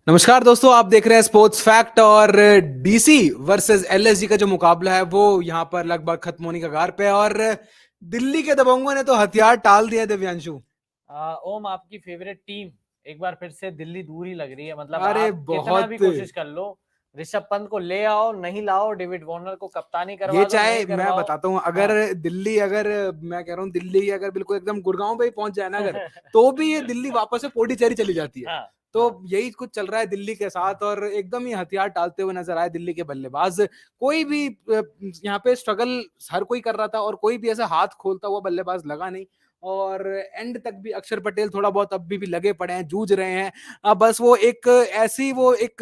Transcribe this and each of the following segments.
नमस्कार दोस्तों, आप देख रहे हैं स्पोर्ट्स फैक्ट। और डीसी वर्सेस एलएसजी का जो मुकाबला है वो यहाँ पर लगभग खत्म होने के कगार पे है। और दिल्ली के दबंगों ने तो हथियार टाल दिया दिव्यांशु। ओम, आपकी फेवरेट टीम एक बार फिर से दिल्ली दूर ही लग रही है। मतलब अरे आप कितना भी बहुत। कोशिश कर लो, ऋषभ पंत को ले आओ नहीं लाओ, डेविड वार्नर को कप्तानी ये करवा लो चाहे नहीं मैं करवाओ। बताता हूँ, हाँ। अगर मैं कह रहा हूँ दिल्ली अगर बिल्कुल एकदम गुड़गांव पे ही पहुंच जाए ना अगर, तो भी ये दिल्ली वापस से पोंडिचेरी चली जाती है। हाँ। तो हाँ। यही कुछ चल रहा है दिल्ली के साथ, और एकदम ही हथियार टालते हुए नजर आए दिल्ली के बल्लेबाज। कोई भी यहाँ पे स्ट्रगल हर कोई कर रहा था, और कोई भी ऐसा हाथ खोलता हुआ बल्लेबाज लगा नहीं। और एंड तक भी अक्षर पटेल थोड़ा बहुत अभी भी लगे पड़े हैं, जूझ रहे हैं। बस वो एक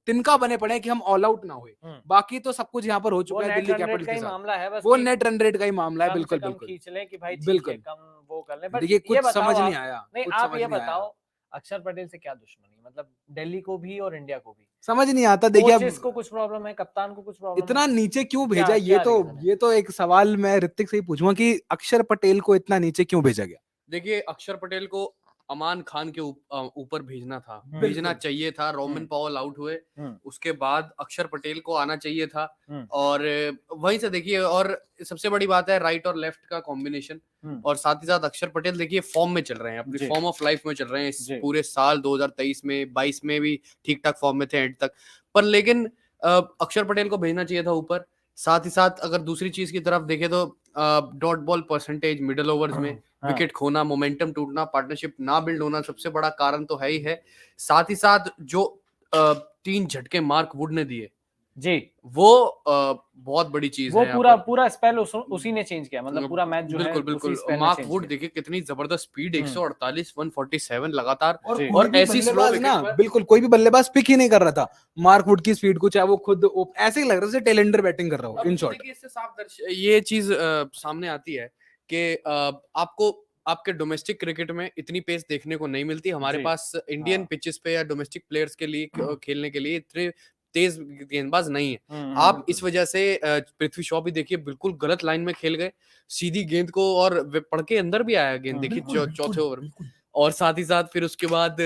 तिनका बने पड़े हैं कि हम ऑल आउट ना हुए। हम्म। बाकी तो सब कुछ यहाँ पर हो वो चुका है net Delhi run rate Capitals का के ही साथ। मामला है बस वो कि नेट रन रेट का ही मामला है, कम से बिल्कुल कम बिल्कुल। खींच लें कि भाई ठीक है, बिल्कुल। कम वो कर लें। बट देखिए ये कुछ बताओ समझ नहीं आप, आया, नहीं कुछ आप समझ ये नहीं आया। बताओ, अक्षर पटेल से क्या दुश्मनी, मतलब दिल्ली को भी और इंडिया को भी? समझ नहीं आता। देखिए कोचेस अब को कुछ प्रॉब्लम है, कप्तान को कुछ प्रॉब्लम है? इतना नीचे क्यों भेजा, क्या ये क्या तो रीजन है? ये तो एक सवाल मैं ऋतिक से ही पूछूंगा कि अक्षर पटेल को इतना नीचे क्यों भेजा गया। देखिए, अक्षर पटेल को अमान खान के ऊपर भेजना था, भेजना बिल्कुल। चाहिए था। रोमिन हम्म। पॉवल आउट हुए, हम्म। उसके बाद अक्षर पटेल को आना चाहिए था। हम्म। और वहीं से देखिए, और सबसे बड़ी बात है राइट और लेफ्ट का कॉम्बिनेशन। हम्म। और साथ ही साथ अक्षर पटेल देखिए फॉर्म में चल रहे हैं, अपनी जी। फॉर्म ऑफ लाइफ में चल रहे हैं इस जी। पूरे साल 2023 में, 22 में भी ठीक ठाक फॉर्म में थे एंड तक। पर लेकिन अक्षर पटेल को भेजना चाहिए था ऊपर। साथ ही साथ अगर दूसरी चीज की तरफ देखें तो dot ball percentage, middle overs में हाँ। विकेट खोना, मोमेंटम टूटना, पार्टनरशिप ना बिल्ड होना सबसे बड़ा कारण तो है ही है। साथ ही साथ जो 3 झटके मार्क वुड ने दिए, जी। वो बहुत बड़ी चीज वो है यहाँ पूरा पर। पूरा स्पेल उसी ने चेंज किया, मतलब पूरा मैच जो है बिल्कुल उसी बिल्कुल, स्पेल ने मार्क चेंज वुड किया। देखिए कितनी जबरदस्त स्पीड, हम्म। 148 147 लगातार। और जी। कोई और भी ऐसी स्लो बल्लेबाज ना, विकेट पर बिल्कुल कोई भी बल्लेबाज पिक ही नहीं कर रहा था मार्क वुड की स्पीड को, चाहे वो खुद ऐसे ही लग रहा था जैसे टेलेंडर बैटिंग कर रहा हो अब इन शॉर्ट। देखिए इससे ये चीज सामने आती है कि आपको आपके डोमेस्टिक क्रिकेट में इतनी पेस देखने को नहीं मिलती। हमारे जी। पास इंडियन हाँ। पिचेस पे या डोमेस्टिक प्लेयर्स के लिए खेलने के लिए इतने तेज गेंदबाज नहीं है। आप बिल्कुल। इस वजह से पृथ्वी शॉ भी देखिए बिल्कुल गलत लाइन में खेल गए सीधी गेंद को, और वे पढ़ के अंदर भी आया गेंद, देखिए बिल्कुल चौथे बिल्कुल ओवर में। बिल्कुल। और साथ ही साथ फिर उसके बाद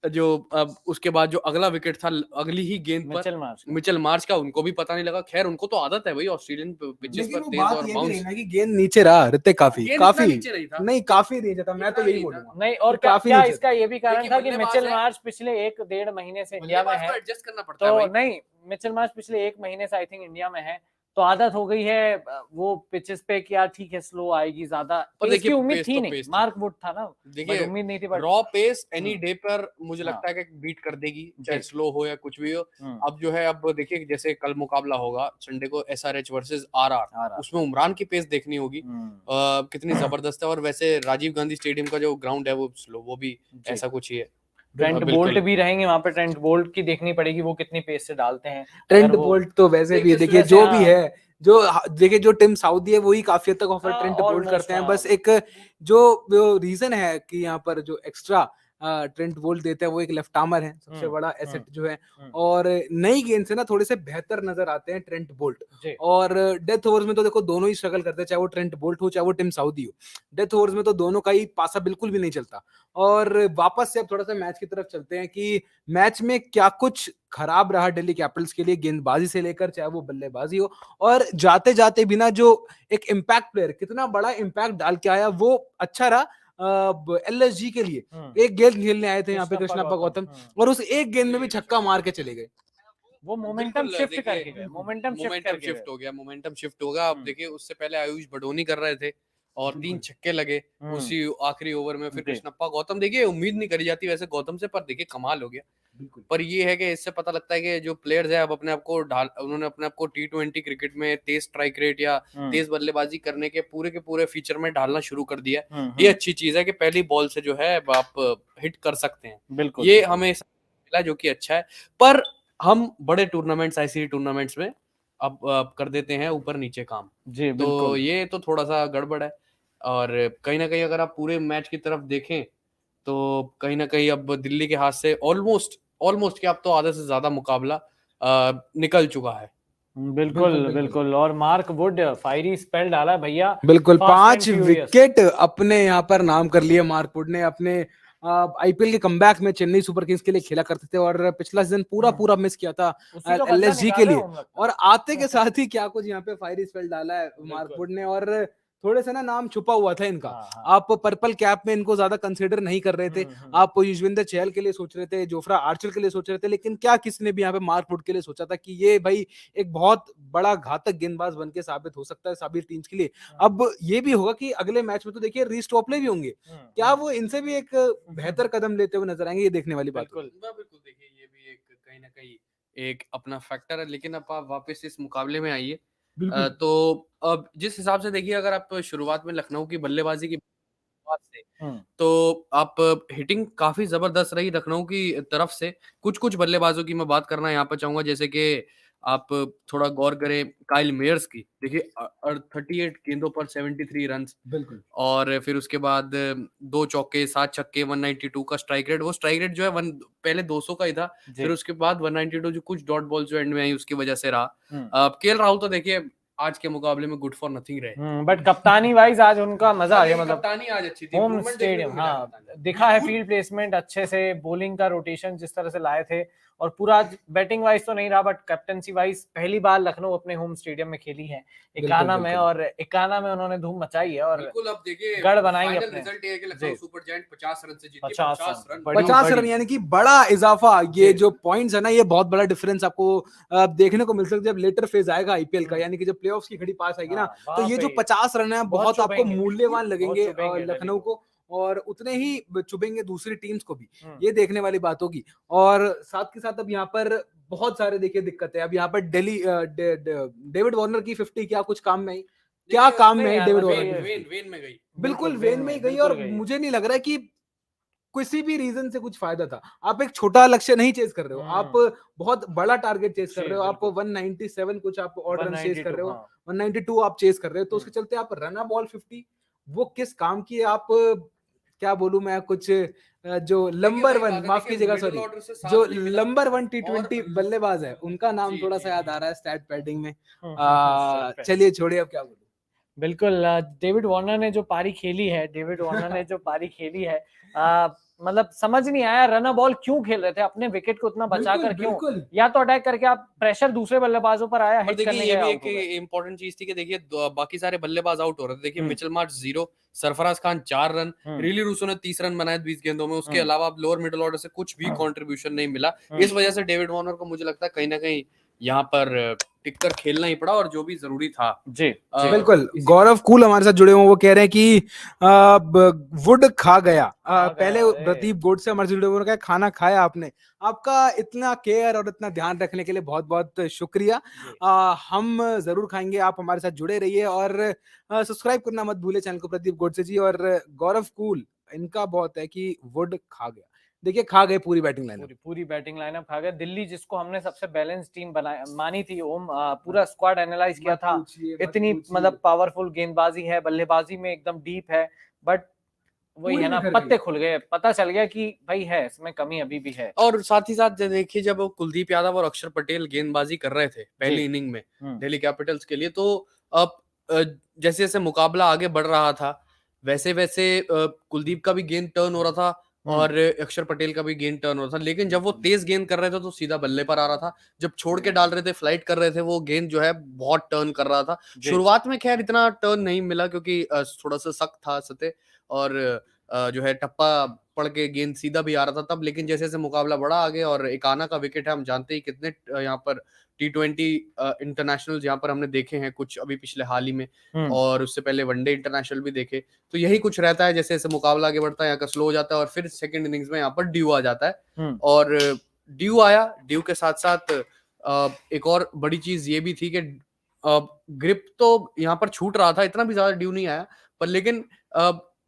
जो अब उसके बाद जो अगला विकेट था अगली ही गेंद पर मिचेल मार्श का। मिचेल मार्च का, उनको भी पता नहीं लगा। खैर उनको तो आदत है भाई ऑस्ट्रेलियन पिचेस लेकिन पर वो तेज बात और ये भी रही बाउंस। ना कि गेंद नीचे रहा ऋतिक, काफी गेंद इतना काफी। नीचे नहीं था, नहीं, काफी नीचे था, मैं तो इतना यही नहीं था। बोलूंगा नहीं, कि और क्या काफी क्या नीचे इसका था। ये भी कारण देखिए था कि बल्लेबाज मिचेल है, मार्श पिछले 1 डेढ़ महीने से इंडिया में बल्लेबाज को है। एडजस्ट करना पड़ता है तो भाई। नहीं, मिचेल मार्श पिछले 1 महीने से आई थिंक इंडिया में है, तो आदत हो गई है वो पिचेस पे कि यार ठीक है स्लो आएगी, ज्यादा पर पेस देखिए की उम्मीद पेस थी तो नहीं। पेस थी। मार्क वुड था ना, बट देखिए उम्मीद नहीं थी। But raw pace any hmm. Day पर मुझे हाँ। लगता है कि बीट कर देगी, चाहे जी। स्लो हो या कुछ भी हो। हम्म। अब जो है, अब देखिए कि जैसे कल मुकाबला होगा संडे को एसआरएच वर्सेस आरआर, आ रहा। उसमें उमरान की पेस देखनी होगी कितनी जबरदस्त है। और वैसे राजीव गांधी स्टेडियम का जो ग्राउंड है वो स्लो, वो भी जी। ऐसा कुछ ही है। ट्रेंट बोल्ट बिल्कुल। भी रहेंगे वहां पे, ट्रेंट बोल्ट की देखनी पड़ेगी वो कितनी पेस से डालते हैं। अगर ट्रेंट वो बोल्ट तो वैसे भी देखिए देखिए वैसे, जो भी हाँ। है, जो देखिए जो टिम साउदी है वही काफी हद तक ऑफर ट्रेंट बोल्ट ऑलमोस्ट, करते हैं। हाँ। बस एक जो रीजन है कि यहाँ पर जो एक्स्ट्रा ट्रेंट बोल्ट देते हैं वो एक लेफ्ट आर्मर है, सबसे हम्म। बड़ा हम्म। एसेट जो है। हम्म। और नई गेंद से ना थोड़े से बेहतर नजर आते हैं ट्रेंट बोल्ट। जी। और डेथ ओवर्स में तो देखो दोनों ही स्ट्रगल करते हैं, चाहे वो ट्रेंट बोल्ट हो चाहे वो टिम साउदी हो। डेथ ओवर्स में तो दोनों का ही पासा बिल्कुल भी नहीं चलता। और वापस से अब थोड़ा सा मैच की तरफ चलते हैं कि मैच में क्या कुछ खराब रहा दिल्ली कैपिटल्स के लिए, गेंदबाजी से लेकर चाहे वो बल्लेबाजी हो। और जाते जाते बिना जो एक इम्पैक्ट प्लेयर कितना बड़ा इम्पैक्ट डाल के आया वो अच्छा रहा एलएसजी के लिए। एक गेंद खेलने आए थे यहाँ पे कृष्णप्पा कृष्णप्पा गौतम। गौतम, और उस एक गेंद में भी छक्का मार के चले गए। वो मोमेंटम बिल्कुल शिफ्ट देखिए करके गए, मोमेंटम शिफ्ट मोमेंटम करके गए। शिफ्ट हो गया, मोमेंटम शिफ्ट होगा। अब देखिए उससे पहले आयुष बडोनी कर रहे थे और 3 छक्के लगे उसी आखिरी ओवर में। फिर जी। कृष्णप्पा गौतम, देखिए उम्मीद नहीं करी जाती वैसे गौतम से, पर देखिए कमाल हो गया। पर ये है कि इससे पता लगता है कि जो प्लेयर्स है अब अपने आप को ढाल, उन्होंने अपने आप को T20 क्रिकेट में तेज स्ट्राइक रेट या तेज बल्लेबाजी करने के पूरे फीचर में ढालना शुरू कर दिया है। ये अच्छी चीज है कि पहली बॉल से जो है आप हिट कर सकते हैं। बिल्कुल। ये हमें मिला जो कि अच्छा है। पर हम बड़े टूर्नामेंट्स, आईसीसी टूर्नामेंट्स में अब कर देते हैं ऊपर नीचे काम। जी। तो बिल्कुल। ये तो थोड़ा सा गड़बड़ है। और कहीं ना कहीं अगर आप पूरे मैच की तरफ देखें तो कहीं ना कहीं अब दिल्ली के हाथ से ऑलमोस्ट ऑलमोस्ट क्या अब तो आधे से ज्यादा मुकाबला निकल चुका है। बिल्कुल बिल्कुल। और मार्क वुड फायरी स्पेल डाला भैया, बिल्कुल फास्ट 5 एंड फ्यूरियस। विकेट अपने यहाँ पर नाम कर लिए मार्क वुड ने। अपने आईपीएल के कमबैक में चेन्नई सुपर किंग्स के लिए खेला करते थे और पिछला सीजन पूरा पूरा मिस किया था उसी का बदला एलएसजी निकाल के रहे लिए। हो हम लगता और है। आते के साथ ही क्या कुछ यहाँ पे फायरी स्पेल डाला है मार्क बिल्कुल। वुड ने। और थोड़े से ना नाम छुपा हुआ था इनका। हाँ, हाँ। आप पर्पल कैप में इनको ज्यादा कंसीडर नहीं कर रहे थे। आप युजवेंद्र चहल के लिए सोच रहे थे, जोफ्रा आर्चर के लिए सोच रहे थे, लेकिन क्या किसी ने भी यहाँ पे मार्क वुड के लिए सोचा था कि ये भाई एक बहुत बड़ा घातक गेंदबाज बन के साबित हो सकता है सभी टीम्स के लिए। अब ये भी होगा कि अगले मैच में तो देखिए रीस टोपले भी होंगे, क्या वो इनसे भी एक बेहतर कदम लेते हुए नजर आएंगे, ये देखने वाली बात होगी। बिल्कुल देखिए ये भी एक कहीं ना कहीं एक अपना फैक्टर है। लेकिन अब आप वापस इस मुकाबले में आइए। तो अब जिस हिसाब से देखिए, अगर आप शुरुआत में लखनऊ की बल्लेबाजी की बात से, तो आप हिटिंग काफी जबरदस्त रही लखनऊ की तरफ से। कुछ कुछ बल्लेबाजों की मैं बात करना यहाँ पर चाहूंगा, जैसे कि आप थोड़ा गौर करें काइल मेयर्स की। देखिए 38 गेंदों पर 73 रन, बिल्कुल और फिर उसके बाद 2 चौके 7 छक्के 192 का स्ट्राइक रेट। वो स्ट्राइक रेट जो है पहले 200 का ही था, फिर उसके बाद 192 जो कुछ डॉट बॉल जो एंड में आई उसकी वजह से रहा। केएल राहुल तो देखिए आज के मुकाबले में गुड फॉर नथिंग रहे। बट कप्तानी वाइज आज उनका मजा आ गया, मतलब कप्तानी आज अच्छी थी, होम improvement देखने स्टेडियम। को मिला हाँ, कप्तानी। दिखा है फील्ड प्लेसमेंट अच्छे से, बॉलिंग का रोटेशन जिस तरह से लाए थे, और पूरा बैटिंग वाइज तो नहीं रहा बट कैप्टनसी वाइज पहली बार लखनऊ अपने होम स्टेडियम में खेली है इकाना में, और इकाना में उन्होंने धूम मचाई है और बिल्कुल। अब देखिए गढ़ बनाई फाइनल अपने। रिजल्ट ये है कि लखनऊ जी। सुपर जायंट 50 रन से जीती है। 50 रन बड़ी 50 रन बड़ी। यानी कि बड़ा इजाफा। ये जी। जो पॉइंट्स है ना, ये बहुत बड़ा डिफरेंस आपको देखने को मिल सकता है जब लेटर फेज आएगा आईपीएल का, यानी कि जब प्लेऑफ्स की घड़ी पास आएगी ना, तो वहाँ ये जो पे 50 रन है बहुत आपको चुभेंगे, मूल्यवान लगेंगे चुभेंगे दिल्ली लखनऊ को, और उतने ही चुभेंगे दूसरी टीम्स को भी। हम्म। ये देखने वाली बात होगी। और साथ के साथ अब यहाँ पर बहुत सारे देखिए दिक्कत है। अब यहाँ पर डेविड वार्नर की 50 क्या कुछ काम में आई? क्या देखिए, काम नहीं में आई यार, डेविड मतलब वार्नर की वेन 50? वेन में गई। बिल्कुल वेन में ही गई, बिल्कुल और गई है। मुझे नहीं लग रहा है कि किसी भी रीजन से कुछ फायदा था। आप एक छोटा लक्ष्य नहीं चेस कर रहे हो, आप बहुत बड़ा टारगेट चेस कर जी, रहे हो। आप बिल्कुल। 197 कुछ आप ऑड रन चेस कर 192, रहे हो, हाँ। 192 आप चेस कर रहे हो, तो उसके चलते आप रन अ बॉल 50, वो किस काम की है? आप क्या बोलूं मैं, कुछ जो नंबर वही 1 बात है, माफ देखिए, कीजिएगा, मिडिल सॉरी, ऑर्डर से साथ जो नहीं मिला। नंबर 1 और टी20 बल्लेबाज है, उनका नाम जी, थोड़ा जी, सा याद जी। आ रहा है स्टैट पैडिंग में। Stat चलिए छोड़िए, अब क्या बोलूं। बिल्कुल। डेविड वार्नर ने जो पारी खेली है, डेविड वार्नर ने जो पारी खेली है, आ, मतलब समझ नहीं आया रन बॉल क्यों खेल रहे थे, अपने विकेट को उतना बचाकर क्यों? बिल्कुल। या तो अटैक करके आप प्रेशर दूसरे बल्लेबाजों पर आया, और हिट देखिए करने ये गए, भी आउट एक हो गए। इम्पोर्टेंट चीज थी कि देखिए बाकी सारे बल्लेबाज आउट हो रहे थे। देखिए Mitchell Marsh 0, Sarfaraz Khan 4 run, Rilee Rossouw ने 30 रन बनाए 20 गेंदों में। उसके अलावा अब लोअर मिडिल ऑर्डर से कुछ भी कंट्रीब्यूशन नहीं मिला। इस वजह से डेविड वार्नर को मुझे लगता है कहीं ना कहीं यहाँ पर टिककर खेलना ही पड़ा, और जो भी जरूरी था। जी, बिल्कुल। गौरव कूल हमारे साथ जुड़े हुए, वो कह रहे हैं कि वुड खा गया। पहले अरे। प्रदीप गोड से हमारे साथ जुड़े हुए, उन्होंने कहा खाना खाया आपने। आपका इतना केयर और इतना ध्यान रखने के लिए बहुत बहुत शुक्रिया। हम जरूर खाएंगे, आप हमारे साथ जुड़े रहिए और सब्सक्राइब करना मत भूले चैनल को, प्रदीप गोड से जी। और गौरव कूल, इनका बहुत है कि वुड खा गया। देखिए खा गए पूरी बैटिंग लाइनअप। पूरी बैटिंग लाइनअप खा गए। दिल्ली जिसको हमने सबसे बैलेंस टीम मानी थी, ओम, पूरा स्क्वाड एनालाइज किया था, इतनी मतलब पावरफुल गेंदबाजी है, बल्लेबाजी में एकदम डीप है, बट वही है ना, पत्ते खुल गए, पता चल गया कि भाई है इसमें कमी अभी भी है। और साथ ही साथ देखिए जब कुलदीप यादव और अक्षर पटेल गेंदबाजी कर रहे थे पहली इनिंग में दिल्ली कैपिटल्स के लिए, तो अब जैसे जैसे मुकाबला आगे बढ़ रहा था, वैसे वैसे कुलदीप का भी गेंद टर्न हो रहा था और अक्षर पटेल का भी गेंद टर्न हो रहा था। लेकिन जब वो तेज गेंद कर रहे थे तो सीधा बल्ले पर आ रहा था, जब छोड़ के डाल रहे थे, फ्लाइट कर रहे थे, वो गेंद जो है बहुत टर्न कर रहा था। शुरुआत में खैर इतना टर्न नहीं मिला क्योंकि थोड़ा सा सख्त था सतह, और जो है टप्पा पड़ के गेंद सीधा भी आ रहा था तब। लेकिन जैसे जैसे मुकाबला बढ़ा आगे, और इकाना का विकेट है, हम जानते ही कितने यहाँ पर T20 इंटरनेशनल यहाँ पर हमने देखे हैं कुछ अभी पिछले हाल ही में, और उससे पहले वनडे इंटरनेशनल भी देखे। तो यही कुछ रहता है, जैसे जैसे मुकाबला आगे बढ़ता है यहाँ का स्लो हो जाता है, और फिर सेकंड इनिंग्स में यहाँ पर ड्यू आ जाता है। और ड्यू आया, ड्यू के साथ साथ एक और बड़ी चीज ये भी थी कि ग्रिप तो यहाँ पर छूट रहा था, इतना भी ज्यादा ड्यू नहीं आया, पर लेकिन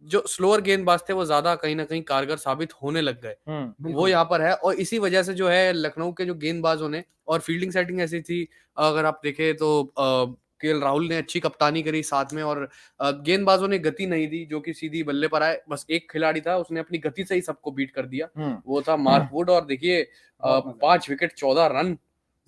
जो स्लोअर गेंदबाज थे वो ज्यादा कहीं ना कहीं कारगर साबित होने लग गए, वो यहाँ पर है। और इसी वजह से जो है लखनऊ के जो गेंदबाजों ने, और फील्डिंग सेटिंग ऐसी थी, अगर आप देखें तो केएल राहुल ने अच्छी कप्तानी करी साथ में, और गेंदबाजों ने गति नहीं दी जो कि सीधी बल्ले पर आए। बस एक खिलाड़ी था, उसने अपनी गति से ही सबको बीट कर दिया, वो था मार्क वुड। और देखिए 5 विकेट 14 रन,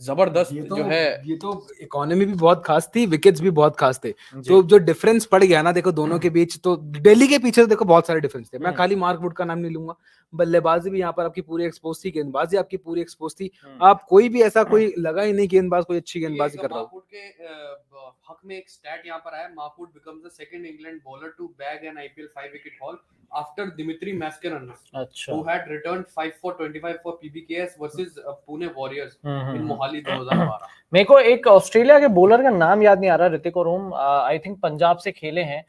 जबरदस्त ये जो है ये तो इकोनॉमी भी बहुत खास थी, विकेट्स भी बहुत खास थे। जी। तो जो डिफरेंस पड़ गया ना देखो दोनों के बीच, तो दिल्ली के पीछे तो देखो बहुत सारे डिफरेंस थे। मैं खाली मार्क वुड का नाम नहीं लूंगा, बल्लेबाजी भी यहाँ पर आपकी पूरी एक्सपोज थी, गेंदबाजी आपकी पूरी एक्सपोज थी। आप कोई भी ऐसा कोई लगा ही नहीं गेंदबाज कोई अच्छी गेंदबाजी कर रहा हो। मार्क वुड के हक में एक स्टैट यहाँ पर आया, Mark Wood becomes the second England bowler to bag an IPL 5 wicket haul after Dimitri Mascarenhas, अच्छा। who had returned 5 for 25 for PBKS versus Pune Warriors in Mohali 2012। मेरे को एक ऑस्ट्रेलिया के बॉलर का नाम याद नहीं आ रहा, ऋतिक और ओम, आई थिंक पंजाब से खेले हैं।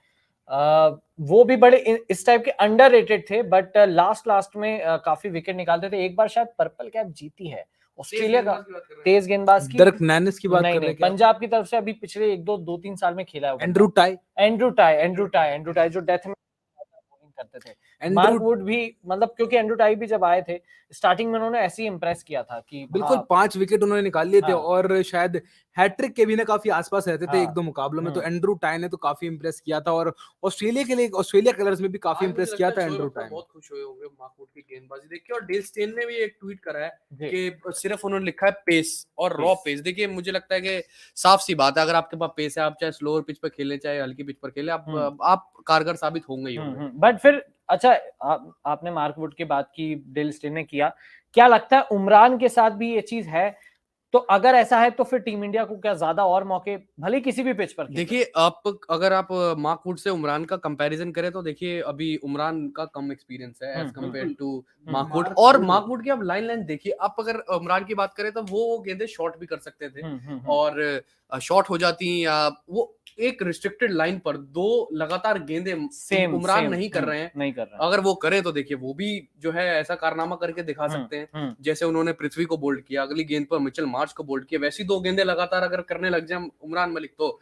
वो भी बड़े इस टाइप के अंडररेटेड थे, बट लास्ट में काफी विकेट निकालते थे। एक बार शायद पर्पल कैप जीती है ऑस्ट्रेलिया का, तेज गेंदबाज की। डर्क नैनिस की बात कर रहे हैं क्या? पंजाब की तरफ से अभी पिछले 1-2-3 साल में खेला है वो। एंड्रू टाई जो डेथ में bowling करते थे। एंड्रू मार्क वुड भी, मतलब क्योंकि एंड्रू टाई भी जब आए थे स्टार्टिंग में उन्होंने ऐसे ही इंप्रेस किया था कि बिल्कुल हाँ, 5 विकेट उन्होंने निकाल लिए थे हाँ। और शायद हैट्रिक के भी ना काफी आसपास रहते थे हाँ। एक दो मुकाबलों में। तो एंड्रू टाई ने तो काफी इंप्रेस किया था और ऑस्ट्रेलिया के लिए ऑस्ट्रेलिया कलर्स में भी काफी इंप्रेस किया था एंड्रू टाई ने। बहुत खुश हुए होंगे मार्क वुड की गेंदबाजी देख के। और डेल स्टेन ने भी एक ट्वीट करा है जी। कि सिर्फ उन्होंने लिखा है पेस और रॉ पेस। देखिए मुझे लगता है कि साफ सी बात है, अगर आपके पास पेस है, आप चाहे स्लोअर पिच पर खेलें चाहे हल्की पिच पर खेलें, आप कारगर साबित होंगे ही होंगे। बट फिर अच्छा, आपने मार्क वुड की बात की, डेल स्टेन ने किया, क्या लगता है उमरान के साथ भी ये चीज है? तो अगर ऐसा है तो फिर टीम इंडिया को क्या ज्यादा और मौके, भले किसी भी पिच पर खेले? देखिए अगर आप मार्क वुड से उमरान का कंपैरिजन करें तो देखिए अभी उमरान का कम एक्सपीरियंस है as compare to Mark Wood. और मार्क वुड की आप लाइन देखिए, आप अगर उमरान की बात करें तो वो गेंदें शॉर्ट भी कर सकते थे और शॉर्ट हो जाती, या वो एक रिस्ट्रिक्टेड लाइन पर 2 लगातार गेंदें सेम उमरान नहीं कर रहे हैं। नहीं कर रहे हैं। अगर वो करें तो देखिए वो भी जो है ऐसा कारनामा करके दिखा सकते हैं, जैसे उन्होंने पृथ्वी को बोल्ड किया, अगली गेंद पर मिचेल मार्श को बोल्ड किया, वैसी 2 गेंदें लगातार अगर करने लग जाए उमरान मलिक तो